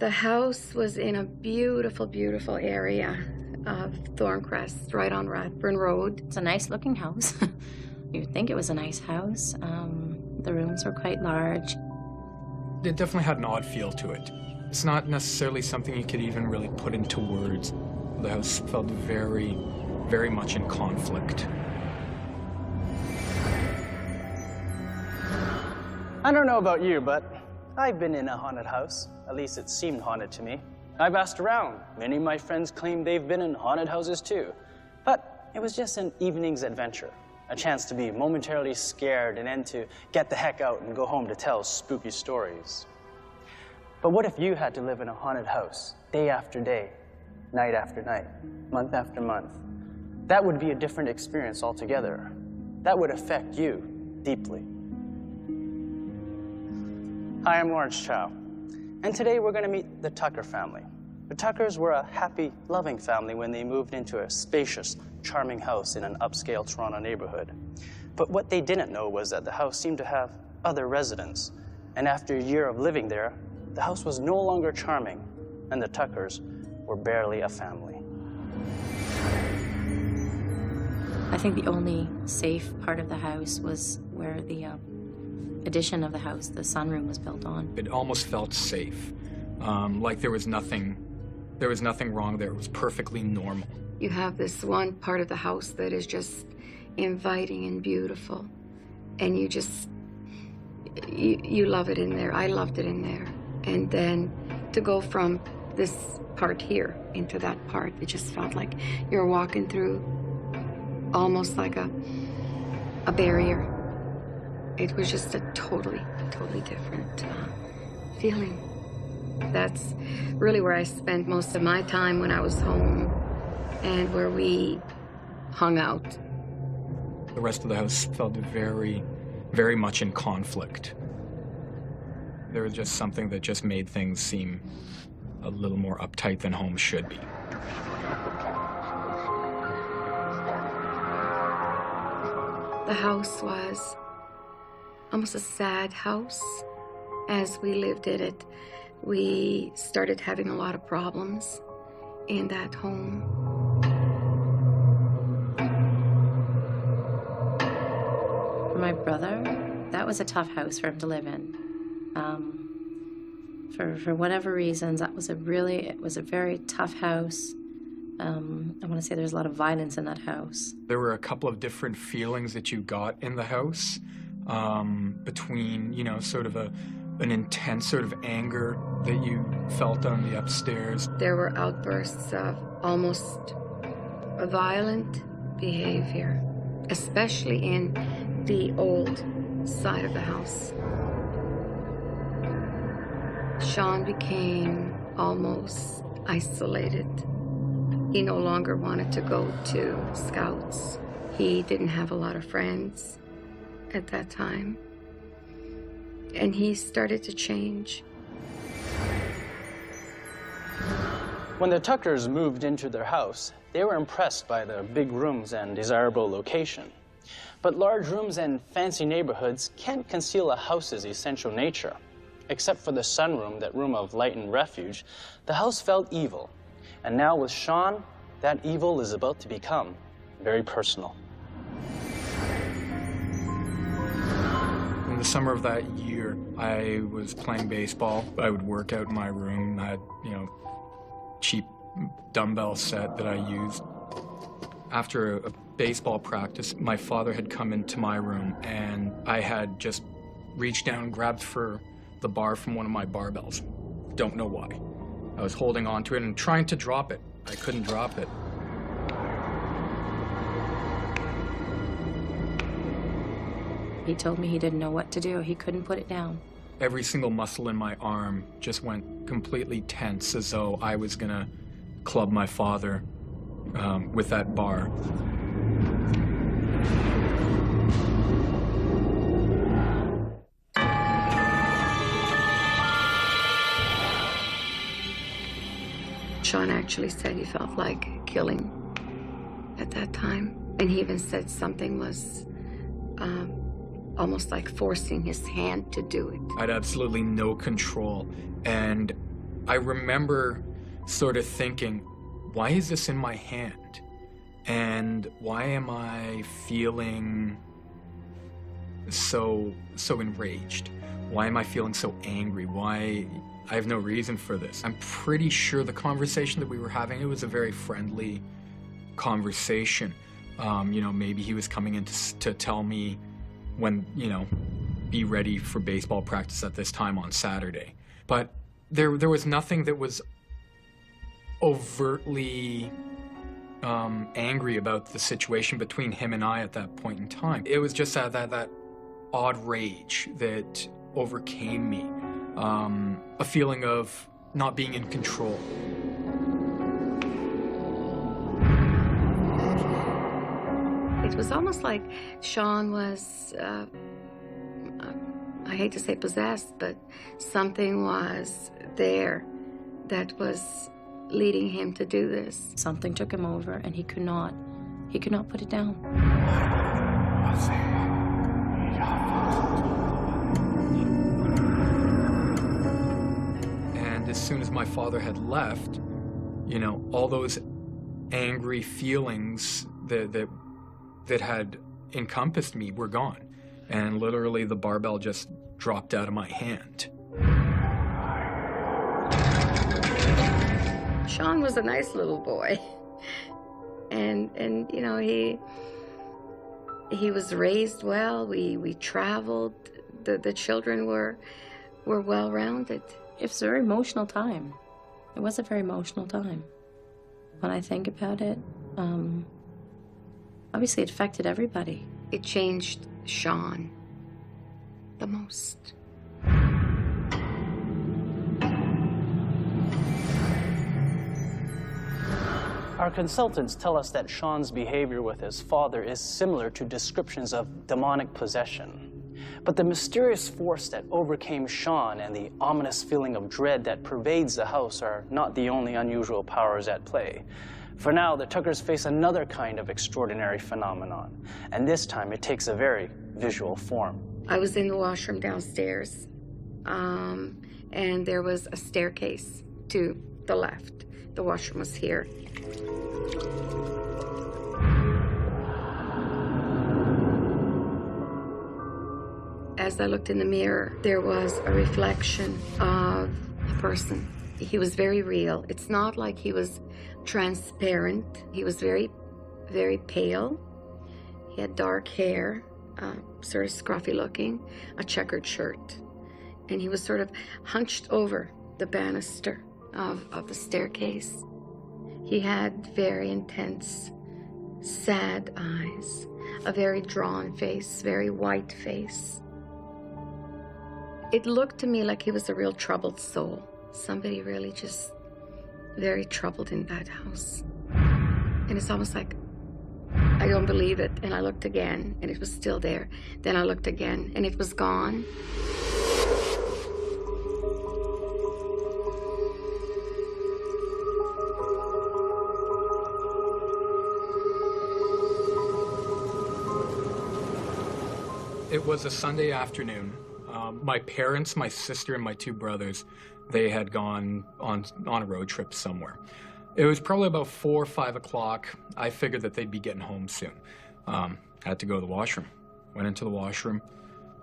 The house was in a beautiful, beautiful area of Thorncrest, right on Rathburn Road. It's a nice looking house. You'd think it was a nice house. The rooms were quite large. It definitely had an odd feel to it. It's not necessarily something you could even really put into words. The house felt very, very much in conflict. I don't know about you, but I've been in a haunted house. At least it seemed haunted to me. I've asked around. Many of my friends claim they've been in haunted houses too. But it was just an evening's adventure. A chance to be momentarily scared and then to get the heck out and go home to tell spooky stories. But what if you had to live in a haunted house, day after day, night after night, month after month? That would be a different experience altogether. That would affect you deeply. Hi, I'm Lawrence Chow, and today we're going to meet the Tucker family. The Tuckers were a happy, loving family when they moved into a spacious, charming house in an upscale Toronto neighborhood. But what they didn't know was that the house seemed to have other residents, and after a year of living there, the house was no longer charming, and the Tuckers were barely a family. I think the only safe part of the house was where the addition of the house, the sunroom, was built on. It almost felt safe, like there was nothing wrong there. It was perfectly normal. You have this one part of the house that is just inviting and beautiful, and you love it in there. I loved it in there. And then to go from this part here into that part, it just felt like you're walking through almost like a barrier. It was just a totally different feeling. That's really where I spent most of my time when I was home and where we hung out. The rest of the house felt very, very much in conflict. There was just something that just made things seem a little more uptight than home should be. The house was almost a sad house. As we lived in it, we started having a lot of problems in that home. For my brother, that was a tough house for him to live in. For whatever reasons, it was a very tough house. I want to say there's a lot of violence in that house. There were a couple of different feelings that you got in the house, between, sort of an intense sort of anger that you felt on the upstairs. There were outbursts of almost violent behavior, especially in the old side of the house. Sean became almost isolated. He no longer wanted to go to Scouts. He didn't have a lot of friends at that time. And he started to change. When the Tuckers moved into their house, they were impressed by the big rooms and desirable location. But large rooms and fancy neighborhoods can't conceal a house's essential nature. Except for the sunroom, that room of light and refuge, the house felt evil. And now with Sean, that evil is about to become very personal. In the summer of that year, I was playing baseball. I would work out in my room. I had, cheap dumbbell set that I used. After a baseball practice, my father had come into my room, and I had just reached down and grabbed for the bar from one of my barbells. Don't know why. I was holding on to it and trying to drop it. I couldn't drop it. He told me he didn't know what to do. He couldn't put it down. Every single muscle in my arm just went completely tense, as though I was gonna club my father with that bar. Sean actually said he felt like killing at that time. And he even said something was almost like forcing his hand to do it. I had absolutely no control. And I remember sort of thinking, why is this in my hand? And why am I feeling so enraged? Why am I feeling so angry? Why? I have no reason for this. I'm pretty sure the conversation that we were having, it was a very friendly conversation. Maybe he was coming in to tell me when, be ready for baseball practice at this time on Saturday. But there was nothing that was overtly angry about the situation between him and I at that point in time. It was just that odd rage that overcame me, a feeling of not being in control. It was almost like Sean was, I hate to say possessed, but something was there that was leading him to do this. Something took him over, and he could not put it down. And as soon as my father had left, all those angry feelings that had encompassed me were gone. And literally the barbell just dropped out of my hand. Sean was a nice little boy. And he was raised well. We traveled. The children were well-rounded. It was a very emotional time. It was a very emotional time. When I think about it, obviously it affected everybody. It changed Sean the most. Our consultants tell us that Sean's behavior with his father is similar to descriptions of demonic possession. But the mysterious force that overcame Sean and the ominous feeling of dread that pervades the house are not the only unusual powers at play. For now, the Tuckers face another kind of extraordinary phenomenon, and this time it takes a very visual form. I was in the washroom downstairs, and there was a staircase to the left. The washroom was here. As I looked in the mirror, there was a reflection of a person. He was very real. It's not like he was transparent. He was very, very pale. He had dark hair, sort of scruffy looking, a checkered shirt. And he was sort of hunched over the banister of the staircase. He had very intense, sad eyes, a very drawn face, very white face. It looked to me like he was a real troubled soul. Somebody really just very troubled in that house. And it's almost like, I don't believe it. And I looked again, and it was still there. Then I looked again, and it was gone. It was a Sunday afternoon. My parents, my sister, and my two brothers, they had gone on a road trip somewhere. It was probably about 4 or 5 o'clock. I figured that they'd be getting home soon. Had to go to the washroom. Went into the washroom,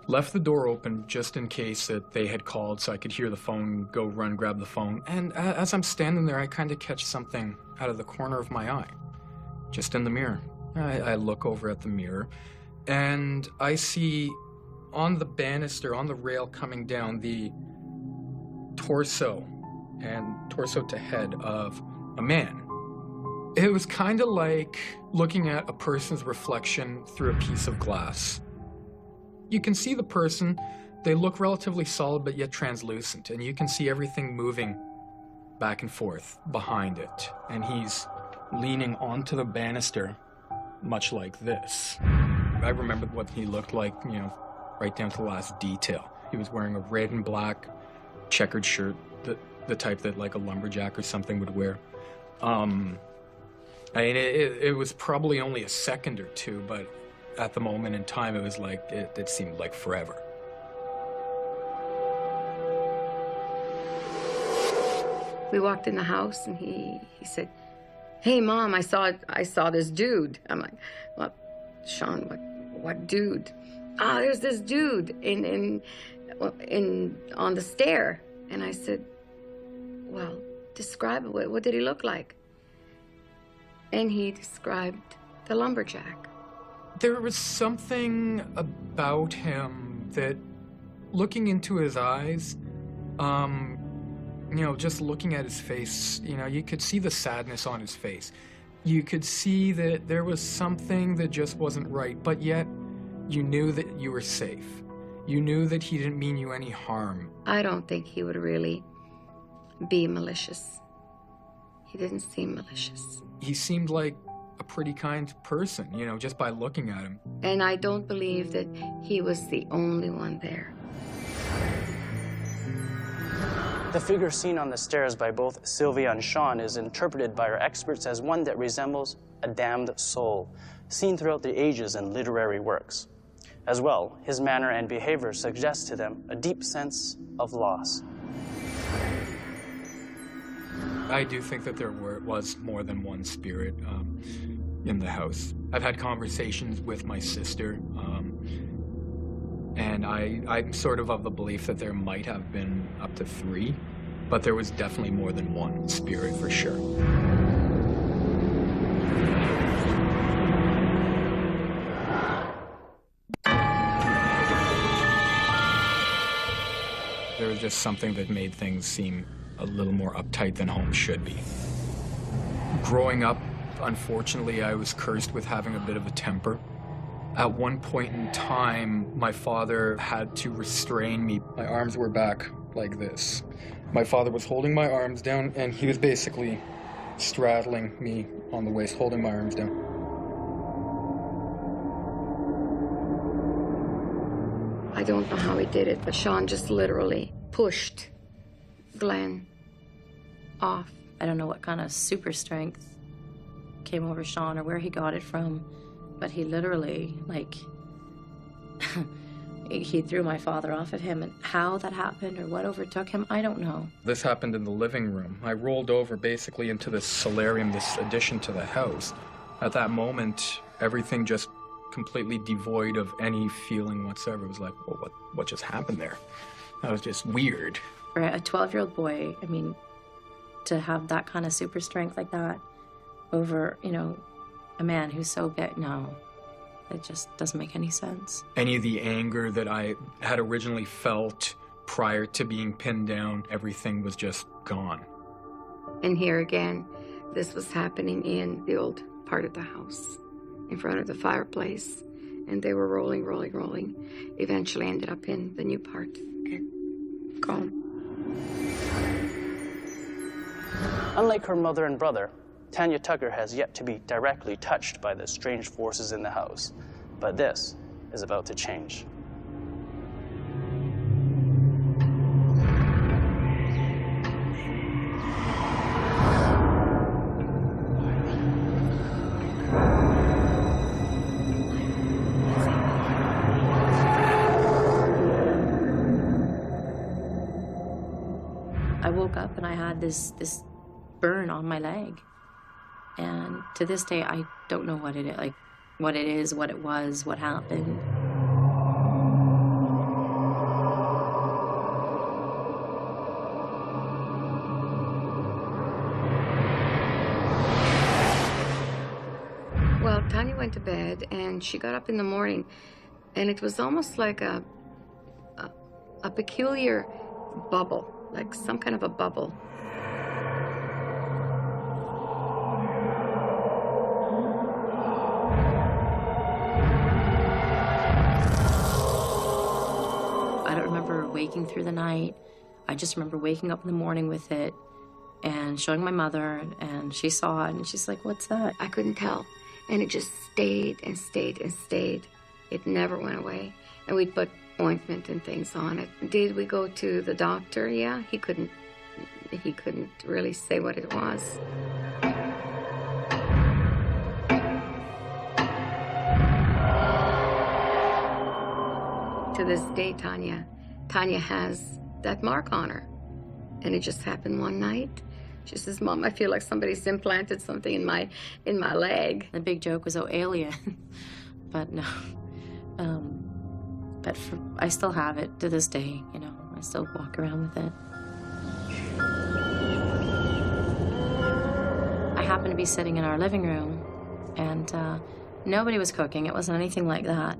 left the door open just in case that they had called so I could hear the phone, go run, grab the phone. And as I'm standing there, I kind of catch something out of the corner of my eye, just in the mirror. I look over at the mirror, and I see on the banister, on the rail coming down, the torso to head of a man. It was kind of like looking at a person's reflection through a piece of glass. You can see the person, they look relatively solid but yet translucent, and you can see everything moving back and forth behind it. And he's leaning onto the banister, much like this. I remembered what he looked like, right down to the last detail. He was wearing a red and black checkered shirt, the type that like a lumberjack or something would wear. It was probably only a second or two, but at the moment in time, it was like, it seemed like forever. We walked in the house, and he said, "Hey, Mom, I saw this dude." I'm like, "Well, Sean, what dude?" "Ah, there's this dude in on the stair." And I said, "Well, describe it. What did he look like?" And he described the lumberjack. There was something about him that, looking into his eyes, just looking at his face, you could see the sadness on his face. You could see that there was something that just wasn't right, but yet you knew that you were safe. You knew that he didn't mean you any harm. I don't think he would really be malicious. He didn't seem malicious. He seemed like a pretty kind person, just by looking at him. And I don't believe that he was the only one there. The figure seen on the stairs by both Sylvia and Sean is interpreted by our experts as one that resembles a damned soul, seen throughout the ages in literary works. As well, his manner and behavior suggest to them a deep sense of loss. I do think that there was more than one spirit in the house. I've had conversations with my sister, and I'm sort of the belief that there might have been up to 3, but there was definitely more than one spirit for sure. There was just something that made things seem a little more uptight than home should be. Growing up, unfortunately, I was cursed with having a bit of a temper. At one point in time, my father had to restrain me. My arms were back like this. My father was holding my arms down, and he was basically straddling me on the waist, holding my arms down. I don't know how he did it, but Sean just literally pushed Glenn off. I don't know what kind of super strength came over Sean or where he got it from, but he literally, he threw my father off of him, and how that happened or what overtook him, I don't know. This happened in the living room. I rolled over basically into this solarium, this addition to the house. At that moment, everything just completely devoid of any feeling whatsoever. It was like, well, what just happened there? That was just weird. For a 12-year-old boy, I mean, to have that kind of super strength like that over, a man who's so big, no, it just doesn't make any sense. Any of the anger that I had originally felt prior to being pinned down, everything was just gone. And here again, this was happening in the old part of the house, in front of the fireplace. And they were rolling. Eventually ended up in the new part and gone. Unlike her mother and brother, Tanya Tucker has yet to be directly touched by the strange forces in the house. But this is about to change. I woke up and I had this burn on my leg. And to this day, I don't know what it is, what it was, what happened. Well, Tanya went to bed and she got up in the morning, and it was almost like a peculiar bubble, like some kind of a bubble. I don't remember waking through the night. I just remember waking up in the morning with it and showing my mother, and she saw it, and she's like, "What's that?" I couldn't tell. And it just stayed and stayed and stayed. It never went away. And we'd put ointment and things on it. Did we go to the doctor? Yeah, he couldn't really say what it was. To this day, Tanya has that mark on her. And it just happened one night. She says, Mom, I feel like somebody's implanted something in my leg. The big joke was, oh, alien. But no. I still have it to this day, you know. I still walk around with it. I happened to be sitting in our living room, and nobody was cooking. It wasn't anything like that.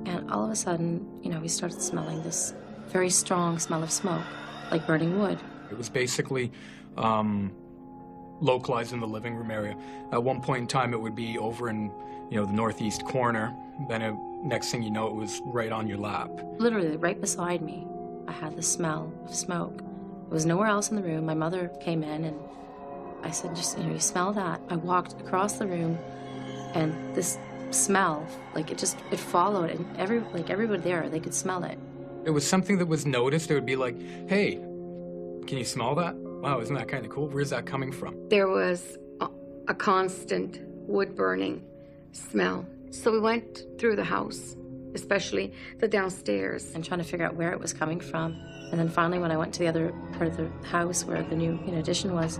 And all of a sudden, you know, we started smelling this very strong smell of smoke, like burning wood. It was basically localized in the living room area. At one point in time, it would be over in, you know, the northeast corner. Then next thing you know, it was right on your lap. Literally, right beside me, I had the smell of smoke. It was nowhere else in the room. My mother came in, and I said, just, you know, you smell that? I walked across the room, and this smell, like, it followed, and everybody there, they could smell it. It was something that was noticed. It would be like, hey, can you smell that? Wow, isn't that kind of cool? Where's that coming from? There was a constant wood burning smell. So we went through the house, especially the downstairs. And trying to figure out where it was coming from. And then finally, when I went to the other part of the house where the new, you know, addition was,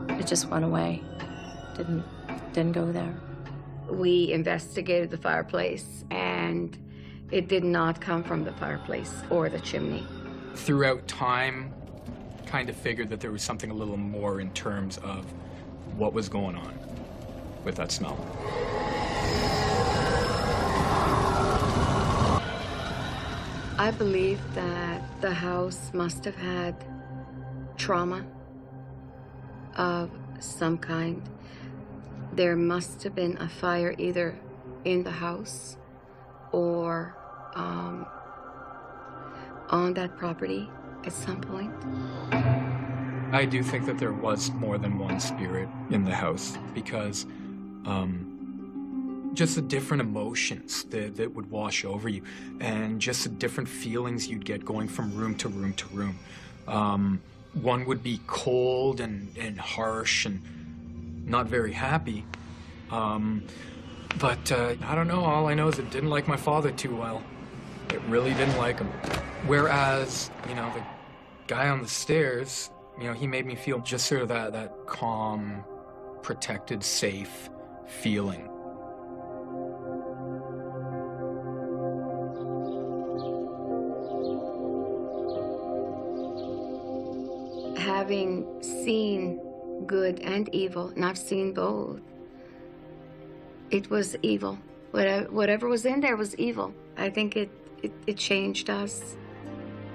it just went away. Didn't go there. We investigated the fireplace, and it did not come from the fireplace or the chimney. Throughout time, kind of figured that there was something a little more in terms of what was going on with that smell. I believe that the house must have had trauma of some kind. There must have been a fire either in the house or on that property at some point. I do think that there was more than one spirit in the house because just the different emotions that would wash over you and just the different feelings you'd get going from room to room to room. One would be cold and harsh and not very happy. But I don't know, all I know is it didn't like my father too well. It really didn't like him. Whereas, you know, the guy on the stairs, you know, he made me feel just sort of that calm, protected, safe feeling. Having seen good and evil, and I've seen both, it was evil. Whatever was in there was evil. I think it changed us.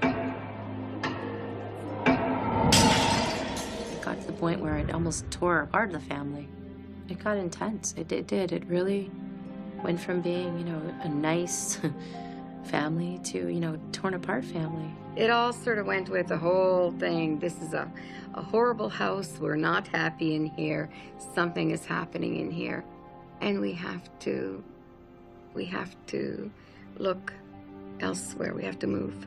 It got to the point where it almost tore apart the family. It got intense. It did. It really went from being, you know, a nice family to, you know, torn apart family. It all sort of went with the whole thing. This is a horrible house. We're not happy in here. Something is happening in here. And we have to look elsewhere. We have to move.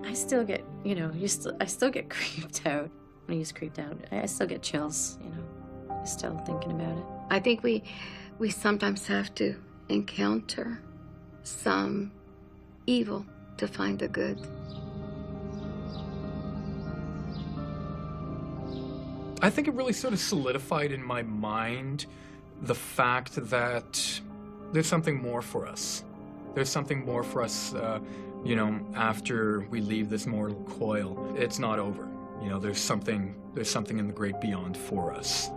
I still get, you know, I still get creeped out. When I use creeped out, I still get chills, you know, still thinking about it. I think we sometimes have to encounter some evil to find the good. I think it really sort of solidified in my mind the fact that there's something more for us. There's something more for us, you know, after we leave this mortal coil. It's not over. You know, there's something in the great beyond for us.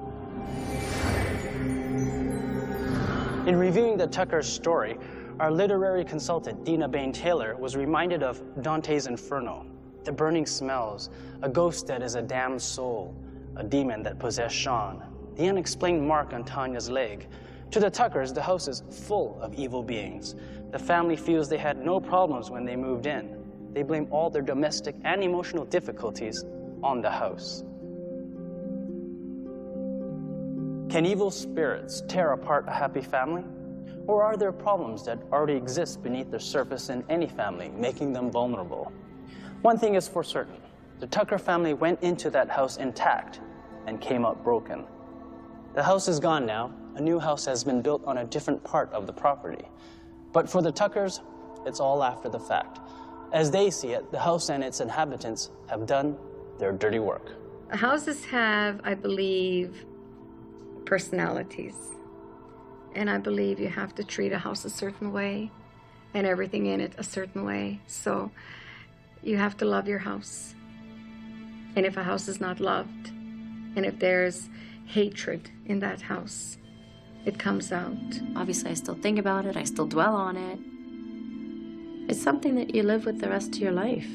In reviewing the Tucker story, our literary consultant, Dina Bain-Taylor, was reminded of Dante's Inferno, the burning smells, a ghost that is a damned soul, a demon that possessed Sean, the unexplained mark on Tanya's leg. To the Tuckers, the house is full of evil beings. The family feels they had no problems when they moved in. They blame all their domestic and emotional difficulties on the house. Can evil spirits tear apart a happy family? Or are there problems that already exist beneath the surface in any family, making them vulnerable? One thing is for certain. The Tucker family went into that house intact and came out broken. The house is gone now. A new house has been built on a different part of the property. But for the Tuckers, it's all after the fact. As they see it, the house and its inhabitants have done their dirty work. Houses have, I believe, personalities. And I believe you have to treat a house a certain way and everything in it a certain way. So you have to love your house. And if a house is not loved, and if there's hatred in that house, it comes out. Obviously, I still think about it. I still dwell on it. It's something that you live with the rest of your life.